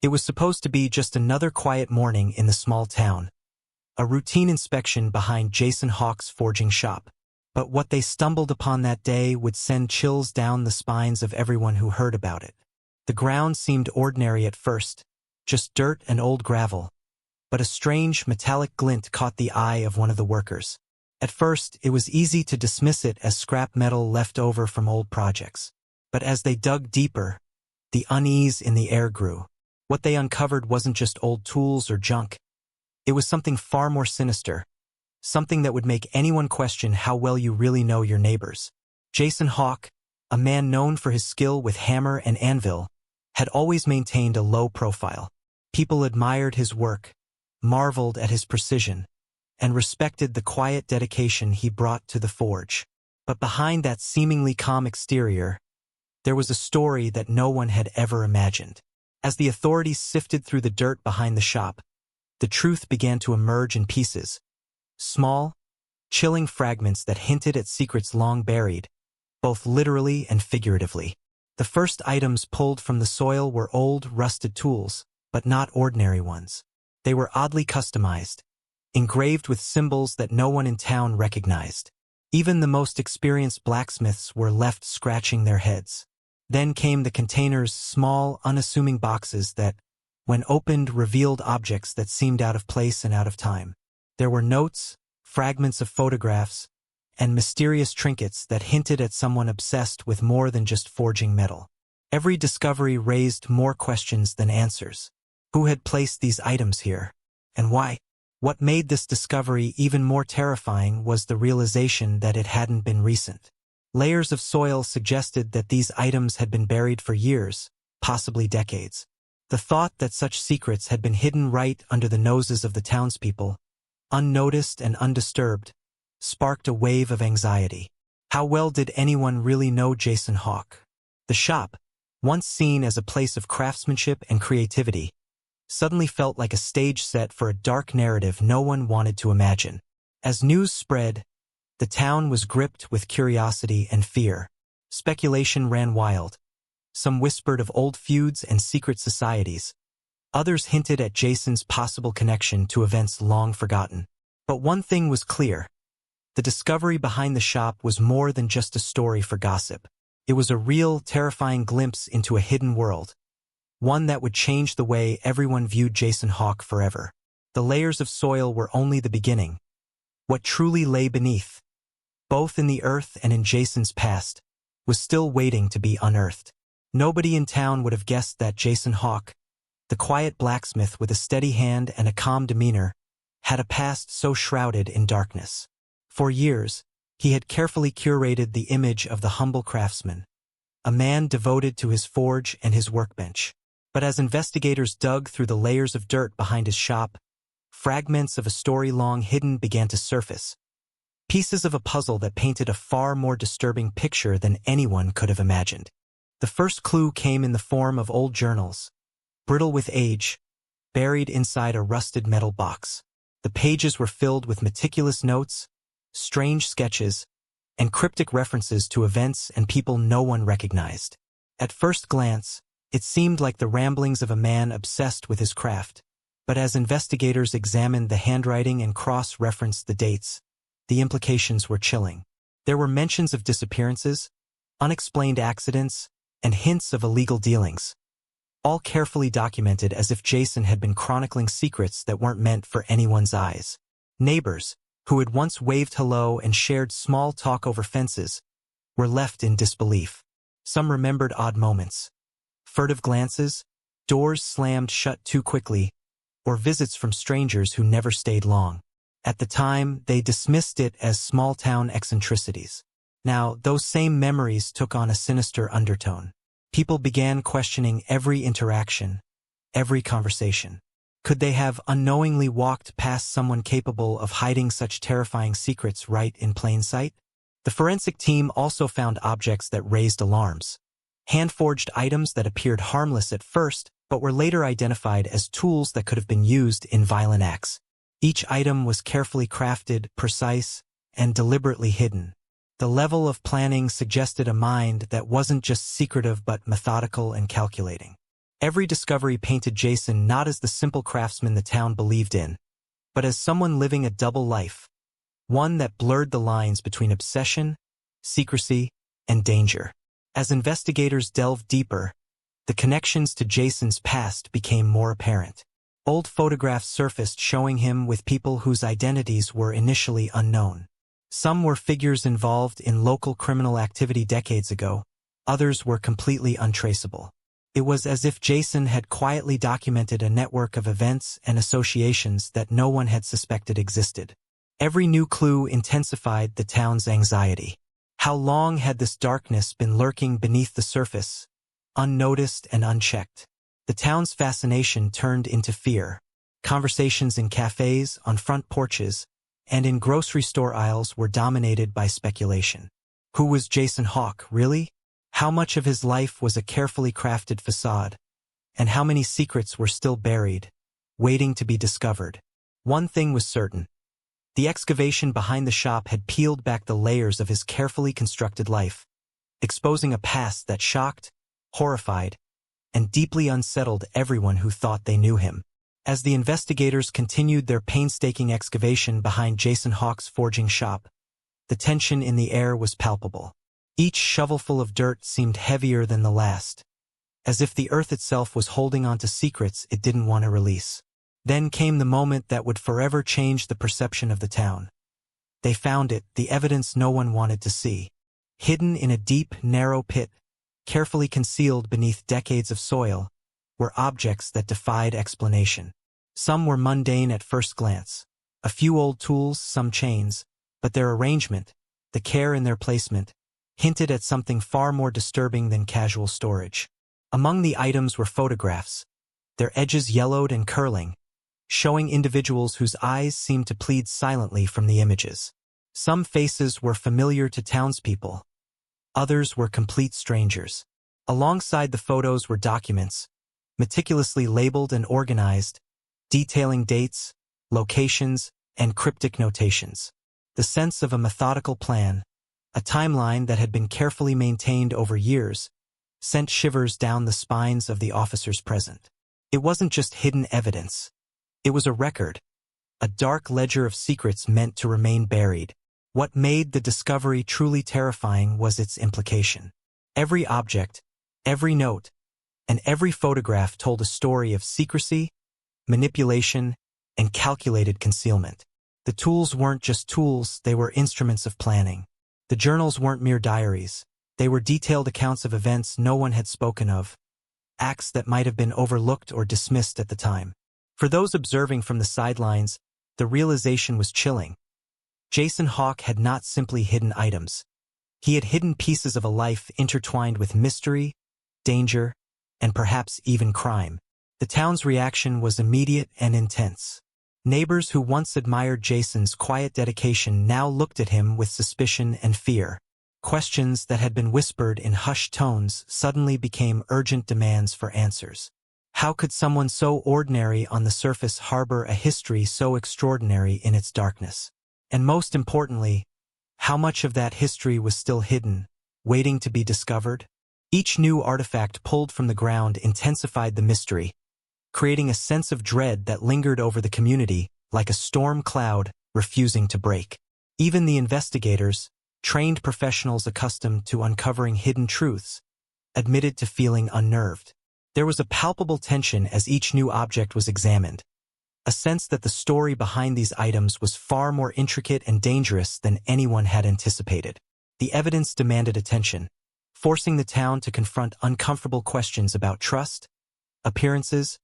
It was supposed to be just another quiet morning in the small town, a routine inspection behind Jason Hawk's forging shop. But what they stumbled upon that day would send chills down the spines of everyone who heard about it. The ground seemed ordinary at first, just dirt and old gravel, but a strange metallic glint caught the eye of one of the workers. At first, it was easy to dismiss it as scrap metal left over from old projects. But as they dug deeper, the unease in the air grew. What they uncovered wasn't just old tools or junk. It was something far more sinister, something that would make anyone question how well you really know your neighbors. Jason Hawk, a man known for his skill with hammer and anvil, had always maintained a low profile. People admired his work, marveled at his precision, and respected the quiet dedication he brought to the forge. But behind that seemingly calm exterior, there was a story that no one had ever imagined. As the authorities sifted through the dirt behind the shop, the truth began to emerge in pieces. Small, chilling fragments that hinted at secrets long buried, both literally and figuratively. The first items pulled from the soil were old, rusted tools, but not ordinary ones. They were oddly customized, engraved with symbols that no one in town recognized. Even the most experienced blacksmiths were left scratching their heads. Then came the containers, small, unassuming boxes that, when opened, revealed objects that seemed out of place and out of time. There were notes, fragments of photographs, and mysterious trinkets that hinted at someone obsessed with more than just forging metal. Every discovery raised more questions than answers. Who had placed these items here? And why? What made this discovery even more terrifying was the realization that it hadn't been recent. Layers of soil suggested that these items had been buried for years, possibly decades. The thought that such secrets had been hidden right under the noses of the townspeople, unnoticed and undisturbed, sparked a wave of anxiety. How well did anyone really know Jason Hawk? The shop, once seen as a place of craftsmanship and creativity, suddenly felt like a stage set for a dark narrative no one wanted to imagine. As news spread, the town was gripped with curiosity and fear. Speculation ran wild. Some whispered of old feuds and secret societies. Others hinted at Jason's possible connection to events long forgotten. But one thing was clear. The discovery behind the shop was more than just a story for gossip. It was a real, terrifying glimpse into a hidden world. One that would change the way everyone viewed Jason Hawk forever. The layers of soil were only the beginning. What truly lay beneath, both in the earth and in Jason's past, was still waiting to be unearthed. Nobody in town would have guessed that Jason Hawk, the quiet blacksmith with a steady hand and a calm demeanor, had a past so shrouded in darkness. For years, he had carefully curated the image of the humble craftsman, a man devoted to his forge and his workbench. But as investigators dug through the layers of dirt behind his shop, fragments of a story long hidden began to surface. Pieces of a puzzle that painted a far more disturbing picture than anyone could have imagined. The first clue came in the form of old journals, brittle with age, buried inside a rusted metal box. The pages were filled with meticulous notes, strange sketches, and cryptic references to events and people no one recognized. At first glance, it seemed like the ramblings of a man obsessed with his craft. But as investigators examined the handwriting and cross-referenced the dates, the implications were chilling. There were mentions of disappearances, unexplained accidents, and hints of illegal dealings, all carefully documented as if Jason had been chronicling secrets that weren't meant for anyone's eyes. Neighbors, who had once waved hello and shared small talk over fences, were left in disbelief. Some remembered odd moments, furtive glances, doors slammed shut too quickly, or visits from strangers who never stayed long. At the time, they dismissed it as small-town eccentricities. Now, those same memories took on a sinister undertone. People began questioning every interaction, every conversation. Could they have unknowingly walked past someone capable of hiding such terrifying secrets right in plain sight? The forensic team also found objects that raised alarms. Hand-forged items that appeared harmless at first, but were later identified as tools that could have been used in violent acts. Each item was carefully crafted, precise, and deliberately hidden. The level of planning suggested a mind that wasn't just secretive but methodical and calculating. Every discovery painted Jason not as the simple craftsman the town believed in, but as someone living a double life, one that blurred the lines between obsession, secrecy, and danger. As investigators delved deeper, the connections to Jason's past became more apparent. Old photographs surfaced showing him with people whose identities were initially unknown. Some were figures involved in local criminal activity decades ago, others were completely untraceable. It was as if Jason had quietly documented a network of events and associations that no one had suspected existed. Every new clue intensified the town's anxiety. How long had this darkness been lurking beneath the surface, unnoticed and unchecked? The town's fascination turned into fear. Conversations in cafes, on front porches, and in grocery store aisles were dominated by speculation. Who was Jason Hawk, really? How much of his life was a carefully crafted facade? And how many secrets were still buried, waiting to be discovered? One thing was certain. The excavation behind the shop had peeled back the layers of his carefully constructed life, exposing a past that shocked, horrified, and deeply unsettled everyone who thought they knew him. As the investigators continued their painstaking excavation behind Jason Hawk's forging shop, the tension in the air was palpable. Each shovelful of dirt seemed heavier than the last, as if the earth itself was holding on to secrets it didn't want to release. Then came the moment that would forever change the perception of the town. They found it, the evidence no one wanted to see. Hidden in a deep, narrow pit, carefully concealed beneath decades of soil, were objects that defied explanation. Some were mundane at first glance. A few old tools, some chains, but their arrangement, the care in their placement, hinted at something far more disturbing than casual storage. Among the items were photographs, their edges yellowed and curling, showing individuals whose eyes seemed to plead silently from the images. Some faces were familiar to townspeople, others were complete strangers. Alongside the photos were documents, meticulously labeled and organized, detailing dates, locations, and cryptic notations. The sense of a methodical plan, a timeline that had been carefully maintained over years, sent shivers down the spines of the officers present. It wasn't just hidden evidence. It was a record, a dark ledger of secrets meant to remain buried. What made the discovery truly terrifying was its implication. Every object, every note, and every photograph told a story of secrecy, manipulation, and calculated concealment. The tools weren't just tools, they were instruments of planning. The journals weren't mere diaries. They were detailed accounts of events no one had spoken of, acts that might have been overlooked or dismissed at the time. For those observing from the sidelines, the realization was chilling. Jason Hawk had not simply hidden items. He had hidden pieces of a life intertwined with mystery, danger, and perhaps even crime. The town's reaction was immediate and intense. Neighbors who once admired Jason's quiet dedication now looked at him with suspicion and fear. Questions that had been whispered in hushed tones suddenly became urgent demands for answers. How could someone so ordinary on the surface harbor a history so extraordinary in its darkness? And most importantly, how much of that history was still hidden, waiting to be discovered? Each new artifact pulled from the ground intensified the mystery, creating a sense of dread that lingered over the community like a storm cloud refusing to break. Even the investigators, trained professionals accustomed to uncovering hidden truths, admitted to feeling unnerved. There was a palpable tension as each new object was examined, a sense that the story behind these items was far more intricate and dangerous than anyone had anticipated. The evidence demanded attention, forcing the town to confront uncomfortable questions about trust, appearances,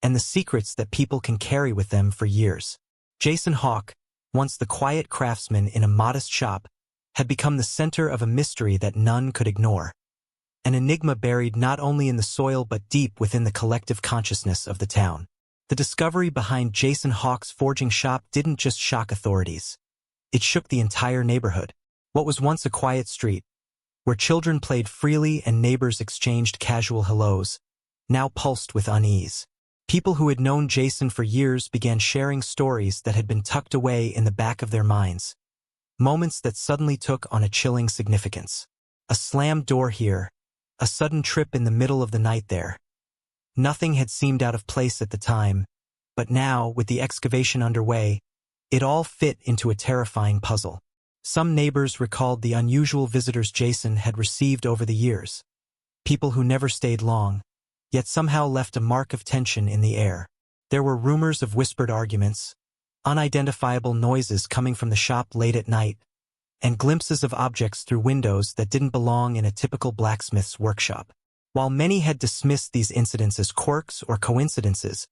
and the secrets that people can carry with them for years. Jason Hawk, once the quiet craftsman in a modest shop, had become the center of a mystery that none could ignore. An enigma buried not only in the soil but deep within the collective consciousness of the town. The discovery behind Jason Hawk's forging shop didn't just shock authorities. It shook the entire neighborhood. What was once a quiet street, where children played freely and neighbors exchanged casual hellos, now pulsed with unease. People who had known Jason for years began sharing stories that had been tucked away in the back of their minds. Moments that suddenly took on a chilling significance. A slammed door here, a sudden trip in the middle of the night there. Nothing had seemed out of place at the time, but now, with the excavation underway, it all fit into a terrifying puzzle. Some neighbors recalled the unusual visitors Jason had received over the years. People who never stayed long, yet somehow left a mark of tension in the air. There were rumors of whispered arguments, unidentifiable noises coming from the shop late at night, and glimpses of objects through windows that didn't belong in a typical blacksmith's workshop. While many had dismissed these incidents as quirks or coincidences,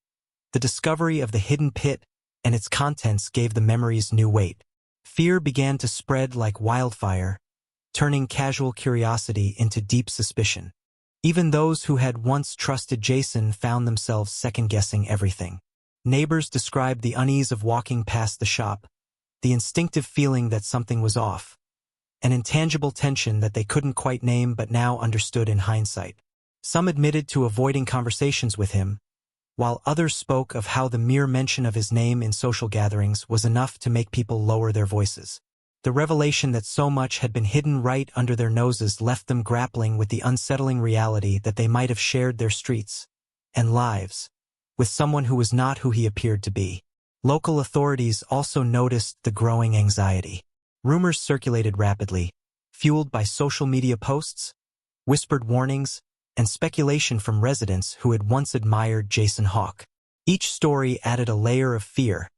the discovery of the hidden pit and its contents gave the memories new weight. Fear began to spread like wildfire, turning casual curiosity into deep suspicion. Even those who had once trusted Jason found themselves second-guessing everything. Neighbors described the unease of walking past the shop, the instinctive feeling that something was off, an intangible tension that they couldn't quite name but now understood in hindsight. Some admitted to avoiding conversations with him, while others spoke of how the mere mention of his name in social gatherings was enough to make people lower their voices. The revelation that so much had been hidden right under their noses left them grappling with the unsettling reality that they might have shared their streets and lives with someone who was not who he appeared to be. Local authorities also noticed the growing anxiety. Rumors circulated rapidly, fueled by social media posts, whispered warnings, and speculation from residents who had once admired Jason Hawk. Each story added a layer of fear,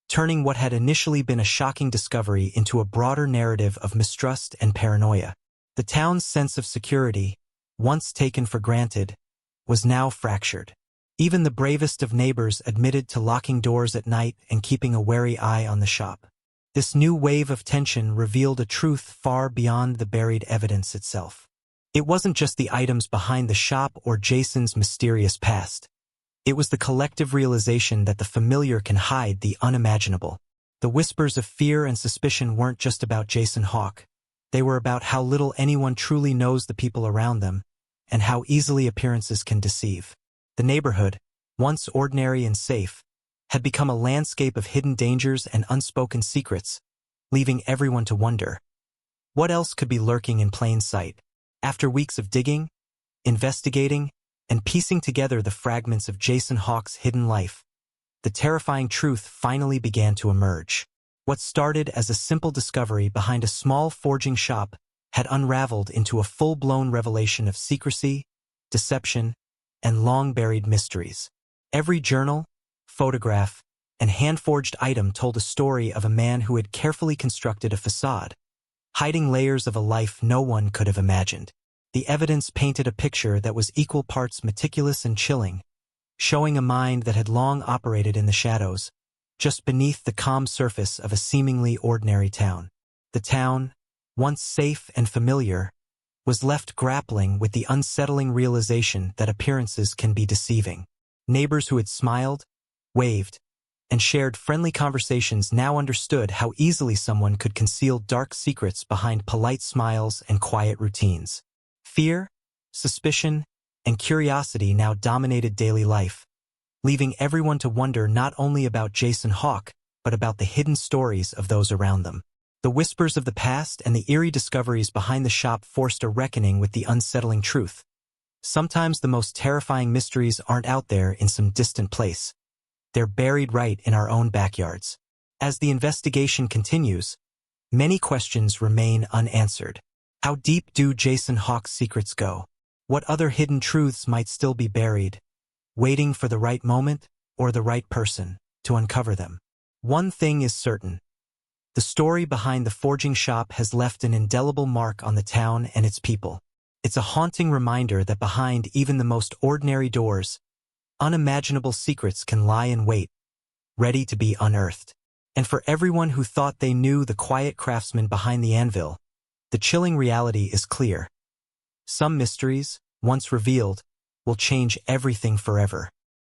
turning what had initially been a shocking discovery into a broader narrative of mistrust and paranoia. The town's sense of security, once taken for granted, was now fractured. Even the bravest of neighbors admitted to locking doors at night and keeping a wary eye on the shop. This new wave of tension revealed a truth far beyond the buried evidence itself. It wasn't just the items behind the shop or Jason's mysterious past. It was the collective realization that the familiar can hide the unimaginable. The whispers of fear and suspicion weren't just about Jason Hawk. They were about how little anyone truly knows the people around them, and how easily appearances can deceive. The neighborhood, once ordinary and safe, had become a landscape of hidden dangers and unspoken secrets, leaving everyone to wonder, what else could be lurking in plain sight? After weeks of digging, investigating, and piecing together the fragments of Jason Hawk's hidden life, the terrifying truth finally began to emerge. What started as a simple discovery behind a small forging shop had unraveled into a full-blown revelation of secrecy, deception, and long-buried mysteries. Every journal, photograph, and hand-forged item told a story of a man who had carefully constructed a facade, hiding layers of a life no one could have imagined. The evidence painted a picture that was equal parts meticulous and chilling, showing a mind that had long operated in the shadows, just beneath the calm surface of a seemingly ordinary town. The town, once safe and familiar, was left grappling with the unsettling realization that appearances can be deceiving. Neighbors who had smiled, waved, and shared friendly conversations now understood how easily someone could conceal dark secrets behind polite smiles and quiet routines. Fear, suspicion, and curiosity now dominated daily life, leaving everyone to wonder not only about Jason Hawk, but about the hidden stories of those around them. The whispers of the past and the eerie discoveries behind the shop forced a reckoning with the unsettling truth. Sometimes the most terrifying mysteries aren't out there in some distant place. They're buried right in our own backyards. As the investigation continues, many questions remain unanswered. How deep do Jason Hawk's secrets go? What other hidden truths might still be buried, waiting for the right moment or the right person to uncover them? One thing is certain. The story behind the forging shop has left an indelible mark on the town and its people. It's a haunting reminder that behind even the most ordinary doors, unimaginable secrets can lie in wait, ready to be unearthed. And for everyone who thought they knew the quiet craftsman behind the anvil, the chilling reality is clear. Some mysteries, once revealed, will change everything forever.